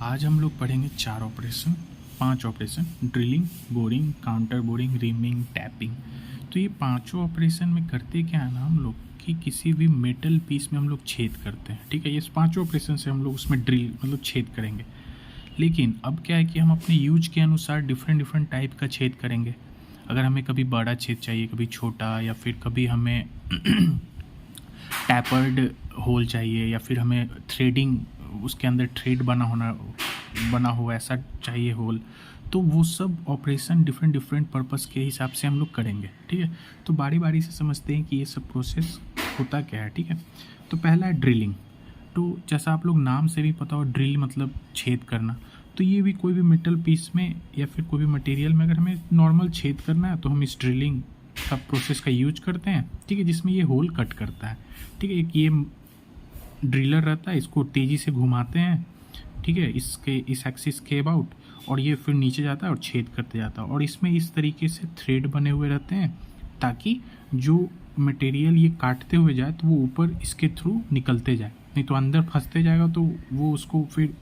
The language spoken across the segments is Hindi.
आज हम लोग पढ़ेंगे 5 operation drilling, boring, counter boring, reaming, tapping. तो ये पांचों ऑपरेशन में करते क्या है ना हम लोग कि किसी भी मेटल पीस में हम लोग छेद करते हैं। ठीक है, ये पांचों ऑपरेशन से हम लोग उसमें ड्रिल मतलब छेद करेंगे। लेकिन अब क्या है कि हम अपने यूज के अनुसार डिफरेंट टाइप का छेद करेंगे। अगर हमें कभी बड़ा छेद चाहिए, कभी छोटा, या फिर कभी हमें टैपर्ड होल चाहिए, या फिर हमें थ्रेडिंग उसके अंदर थ्रेड बना हुआ ऐसा चाहिए होल, तो वो सब ऑपरेशन डिफरेंट पर्पस के हिसाब से हम लोग करेंगे। ठीक है, तो बारी बारी से समझते हैं कि ये सब प्रोसेस होता क्या है। ठीक है, तो पहला है ड्रिलिंग। तो जैसा आप लोग नाम से भी पता हो, ड्रिल मतलब छेद करना। तो ये भी कोई भी मेटल पीस में या फिर कोई भी मटेरियल में अगर हमें नॉर्मल छेद करना है तो हम इस ड्रिलिंग का प्रोसेस का यूज करते हैं। ठीक है, जिसमें ये होल कट करता है। ठीक है, एक ये ड्रिलर रहता है, इसको तेज़ी से घुमाते हैं। ठीक है, इस एक्सिस के अबाउट, और ये फिर नीचे जाता है और छेद करते जाता है। और इसमें इस तरीके से थ्रेड बने हुए रहते हैं ताकि जो मटेरियल ये काटते हुए जाए तो वो ऊपर इसके थ्रू निकलते जाए, नहीं तो अंदर फंसते जाएगा तो वो उसको फिर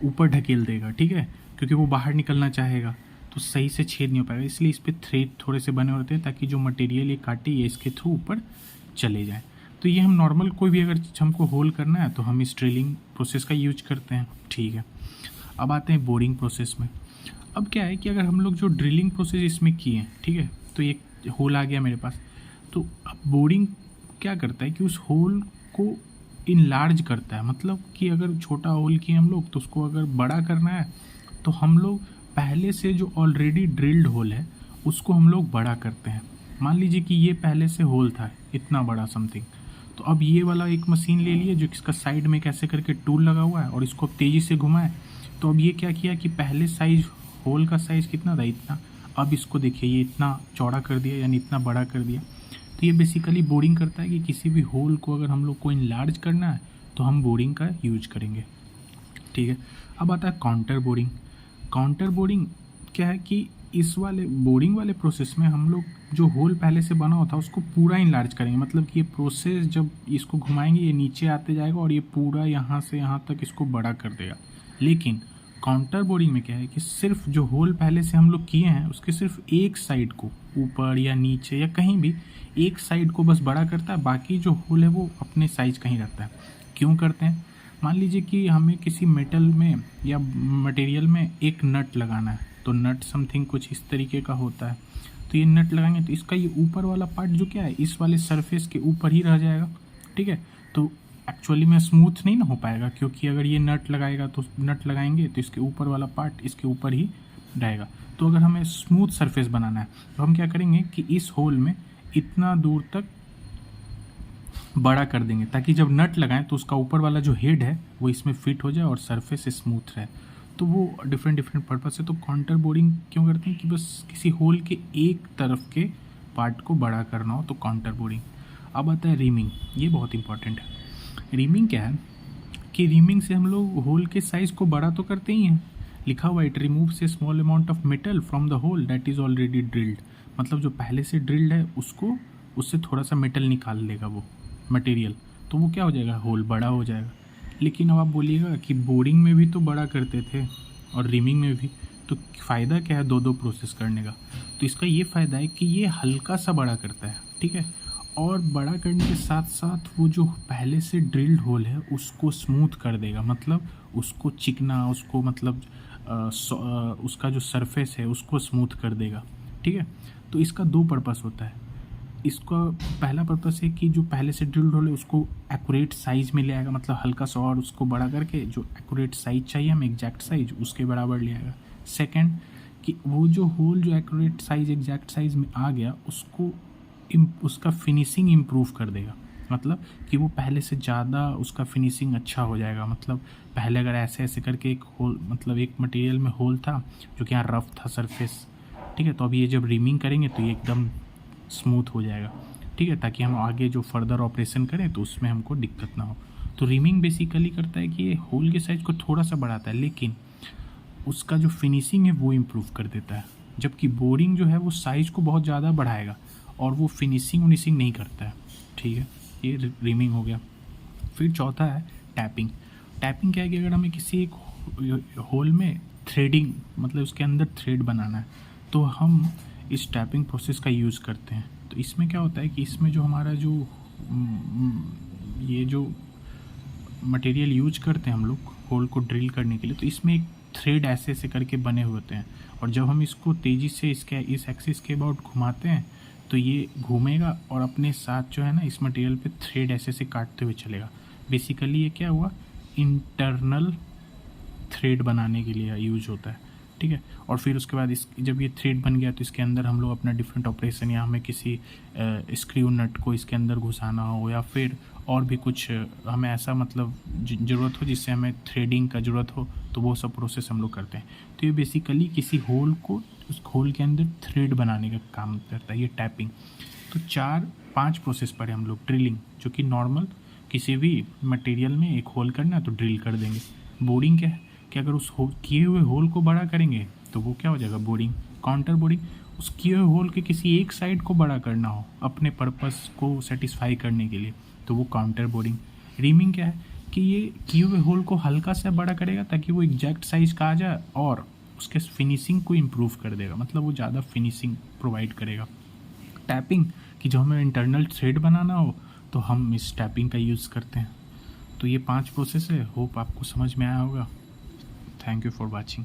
ऊपर ढकेल देगा। ठीक है, क्योंकि वो बाहर निकलना चाहेगा तो सही से छेद नहीं हो पाएगा। इसलिए इस पर थ्रेड थोड़े से बने होते हैं ताकि जो मटेरियल ये काटे ये इसके थ्रू ऊपर चले जाए। तो ये हम नॉर्मल कोई भी अगर हमको होल करना है तो हम इस ड्रिलिंग प्रोसेस का यूज करते हैं। ठीक है, अब आते हैं बोरिंग प्रोसेस में। अब क्या है कि अगर हम लोग जो ड्रिलिंग प्रोसेस इसमें किए हैं, ठीक है, तो एक होल आ गया मेरे पास। तो अब बोरिंग क्या करता है कि उस होल को इनलार्ज करता है। मतलब कि अगर छोटा होल किए हम लोग तो उसको अगर बड़ा करना है तो हम लोग पहले से जो ऑलरेडी ड्रिल्ड होल है उसको हम लोग बड़ा करते हैं। मान लीजिए कि ये पहले से होल था इतना बड़ा समथिंग, तो अब ये वाला एक मशीन ले लिए जो इसका साइड में कैसे करके टूल लगा हुआ है और इसको तेज़ी से घुमाए। तो अब ये क्या किया कि पहले साइज होल का साइज़ कितना था, इतना, अब इसको देखिए ये इतना चौड़ा कर दिया, यानी इतना बड़ा कर दिया। तो ये बेसिकली बोरिंग करता है कि किसी भी होल को अगर हम लोग को इनलार्ज करना है तो हम बोरिंग का यूज करेंगे। ठीक है, अब आता है काउंटर बोरिंग। काउंटर बोरिंग क्या है कि इस वाले बोरिंग वाले प्रोसेस में हम लोग जो होल पहले से बना होता है उसको पूरा इनलार्ज करेंगे। मतलब कि ये प्रोसेस जब इसको घुमाएंगे ये नीचे आते जाएगा और ये पूरा यहाँ से यहाँ तक इसको बड़ा कर देगा। लेकिन काउंटर बोरिंग में क्या है कि सिर्फ जो होल पहले से हम लोग किए हैं उसके सिर्फ एक साइड को ऊपर या नीचे या कहीं भी एक साइड को बस बड़ा करता है, बाकी जो होल है वो अपने साइज कहीं रखता है। क्यों करते हैं? मान लीजिए कि हमें किसी मेटल में या मटेरियल में एक नट लगाना है, तो नट समथिंग कुछ इस तरीके का होता है। तो ये नट लगाएंगे तो इसका ये ऊपर वाला पार्ट जो क्या है इस वाले सरफेस के ऊपर ही रह जाएगा। ठीक है, तो एक्चुअली में स्मूथ नहीं ना हो पाएगा, क्योंकि अगर ये नट लगाएंगे तो इसके ऊपर वाला पार्ट इसके ऊपर ही रहेगा। तो अगर हमें स्मूथ सरफेस बनाना है तो हम क्या करेंगे कि इस होल में इतना दूर तक बड़ा कर देंगे ताकि जब नट लगाएं तो उसका ऊपर वाला जो हेड है वो इसमें फिट हो जाए और सरफेस स्मूथ रहे। तो वो डिफरेंट पर्पस है। तो काउंटर बोरिंग क्यों करते हैं कि बस किसी होल के एक तरफ के पार्ट को बड़ा करना हो, तो काउंटर बोरिंग। अब आता है रीमिंग, ये बहुत इंपॉर्टेंट है। रीमिंग क्या है कि रीमिंग से हम लोग होल के साइज़ को बड़ा तो करते ही हैं। लिखा हुआ it removes a small amount of metal from the hole that is already drilled. मतलब जो पहले से ड्रिल्ड है उससे थोड़ा सा मेटल निकाल लेगा वो मटेरियल, तो वो क्या हो जाएगा, होल बड़ा हो जाएगा। लेकिन अब आप बोलिएगा कि बोरिंग में भी तो बड़ा करते थे और रीमिंग में भी, तो फ़ायदा क्या है दो प्रोसेस करने का? तो इसका ये फ़ायदा है कि ये हल्का सा बड़ा करता है। ठीक है, और बड़ा करने के साथ साथ वो जो पहले से ड्रिल्ड होल है उसको स्मूथ कर देगा। मतलब उसको चिकना, उसको मतलब उसका जो सरफेस है उसको स्मूथ कर देगा। ठीक है, तो इसका 2 पर्पस होता है। इसका पहला पर्पस है कि जो पहले से ड्रिल्ड होल है उसको एक्यूरेट साइज़ में ले आएगा, मतलब हल्का सा और उसको बड़ा करके जो एक्यूरेट साइज़ चाहिए हमें, एग्जैक्ट साइज़, उसके बराबर ले आएगा। सेकंड कि वो जो होल जो एक्यूरेट साइज़ एग्जैक्ट साइज़ में आ गया उसका फिनिशिंग इम्प्रूव कर देगा। मतलब कि वो पहले से ज़्यादा उसका फिनिशिंग अच्छा हो जाएगा। मतलब पहले अगर ऐसे करके एक होल, मतलब एक मटेरियल में होल था जो कि यहाँ रफ था सरफेस, ठीक है, तो अभी ये जब रीमिंग करेंगे तो ये एकदम स्मूथ हो जाएगा। ठीक है, ताकि हम आगे जो फर्दर ऑपरेशन करें तो उसमें हमको दिक्कत ना हो। तो रीमिंग बेसिकली करता है कि ये होल के साइज़ को थोड़ा सा बढ़ाता है लेकिन उसका जो फिनिशिंग है वो इम्प्रूव कर देता है। जबकि बोरिंग जो है वो साइज़ को बहुत ज़्यादा बढ़ाएगा और वो फिनिशिंग नहीं करता है। ठीक है, ये रीमिंग हो गया। फिर चौथा है टैपिंग। टैपिंग क्या है कि अगर हमें किसी एक होल में थ्रेडिंग मतलब उसके अंदर थ्रेड बनाना है तो हम इस टैपिंग प्रोसेस का यूज़ करते हैं। तो इसमें क्या होता है कि इसमें जो हमारा जो ये जो मटेरियल यूज करते हैं हम लोग होल को ड्रिल करने के लिए, तो इसमें एक थ्रेड ऐसे ऐसे करके बने हुए होते हैं और जब हम इसको तेज़ी से इसके इस एक्सिस के अबाउट घुमाते हैं तो ये घूमेगा और अपने साथ जो है ना इस मटेरियल पे थ्रेड ऐसे ऐसे काटते हुए चलेगा। बेसिकली ये क्या हुआ, इंटरनल थ्रेड बनाने के लिए यूज होता है, ठीक है। और फिर उसके बाद इस जब ये थ्रेड बन गया तो इसके अंदर हम लोग अपना डिफरेंट ऑपरेशन या हमें किसी स्क्रू नट को इसके अंदर घुसाना हो या फिर और भी कुछ हमें ऐसा मतलब ज़रूरत हो जिससे हमें थ्रेडिंग का ज़रूरत हो तो वो सब प्रोसेस हम लोग करते हैं। तो ये बेसिकली किसी होल को उस होल के अंदर थ्रेड बनाने का काम करता है ये टैपिंग। तो 4-5 प्रोसेस पढ़े हम लोग। ड्रिलिंग जो कि नॉर्मल किसी भी मटेरियल में एक होल करना है तो ड्रिल कर देंगे। बोरिंग क्या है कि अगर उस किए हुए होल को बड़ा करेंगे तो वो क्या हो जाएगा, बोरिंग। काउंटर बोरिंग, उस किए हुए होल के किसी एक साइड को बड़ा करना हो अपने पर्पस को सेटिस्फाई करने के लिए तो वो काउंटर बोरिंग। रीमिंग क्या है कि ये किए हुए होल को हल्का सा बड़ा करेगा ताकि वो एग्जैक्ट साइज़ का आ जाए और उसके फिनिशिंग को इम्प्रूव कर देगा, मतलब वो ज़्यादा फिनिशिंग प्रोवाइड करेगा। टैपिंग कि जो हमें इंटरनल थ्रेड बनाना हो तो हम इस टैपिंग का यूज़ करते हैं। तो ये 5 प्रोसेस है, होप आपको समझ में आया होगा। Thank you for watching.